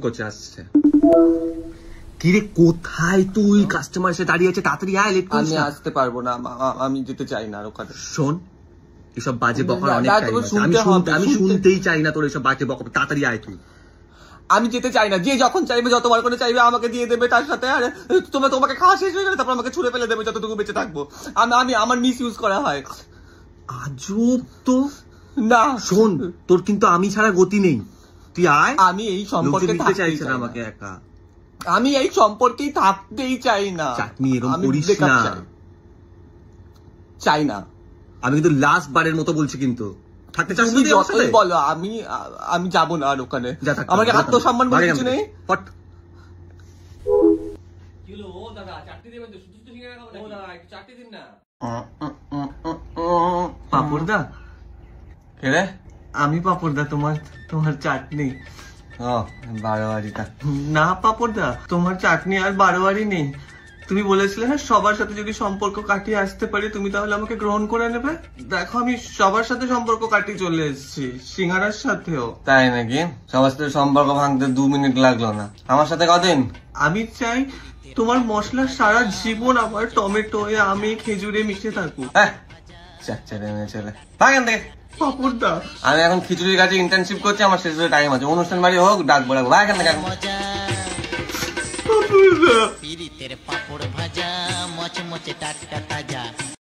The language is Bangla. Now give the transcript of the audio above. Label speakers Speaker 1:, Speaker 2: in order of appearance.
Speaker 1: করছে, আসছে। কিরে কোথায় তুই? কাস্টমার এসে দাঁড়িয়ে আছে, তাড়াতাড়ি আয়, লেট করিস না।
Speaker 2: আমি আসতে পারবো না, আমি যেতে চাই না ওখানে।
Speaker 1: শোন, এসব বাজে বকার অনেক টাইম আছে, আমি শুনতেই চাই না তোর এসব বাজে বকা, তাড়াতাড়ি আয় তুই।
Speaker 2: আমি যেতে চাই না, যে যখন চাইবে যতবার করে চাইবে আমাকে দিয়ে দেবে, তার সাথে আর তোমাকে খাওয়া শেষ হয়ে গেলে তারপর আমাকে ছুড়ে ফেলে দেবে যতটুকু বেঁচে থাকবো। আমি আমার মিস ইউজ করা হয়।
Speaker 1: আজব তো।
Speaker 2: না
Speaker 1: শোন, তোর কিন্তু আমি ছাড়া গতি নেই, তুই আয়।
Speaker 2: আমি এই সম্পর্কে থাকতে চাইছি না,
Speaker 1: আমাকে একা,
Speaker 2: আমি এই সম্পর্কেই থাকতেই চাই না।
Speaker 1: চাটনি এরকম করিস না,
Speaker 2: চাই না।
Speaker 1: আমি কিন্তু লাস্ট বারের মতো বলছি, কিন্তু থাকতে চাস
Speaker 2: তুমি যতই বলো, আমি যাবো না আর ওখানে। আমাকে আত্মসম্মান বলে কিছু নেই।
Speaker 1: পাপড়দা,
Speaker 2: কে রে?
Speaker 1: আমি পাপড়দা, তোমার চাটনি।
Speaker 2: বারোয়ারিটা
Speaker 1: না পাপড়দা, তোমার চাটনি আর বারোয়ারি নেই। তুমি বলেছিলে না সবার সাথে যদি সম্পর্ক কাটিয়ে আসতে পারি তুমি তাহলে আমাকে গ্রহণ করে নেবে। দেখো আমি সবার সাথে সম্পর্ক কাটিয়ে চলে এসেছি, সিঙ্গারার সাথেও।
Speaker 2: তাই নাকি? সবার সাথে সম্পর্ক ভাঙতে 2 মিনিট লাগলো না, আমার সাথে কদিন?
Speaker 1: আমি চাই তোমার মশলা সারা জীবন আমার টমেটো আমি খেজুরে মিশে থাকুক।
Speaker 2: ছেলে ভাগেন দেখে
Speaker 1: পাপড়দা,
Speaker 2: আমি এখন খিচুড়ির কাছে ইন্টার্নশিপ করছি, আমার শেষ টাইম আছে, অনুষ্ঠান বাড়ি হোক ডাকবো ভাগেন দেখে।
Speaker 3: পাপড় ভাজা মচমচে টাটকা তাজা।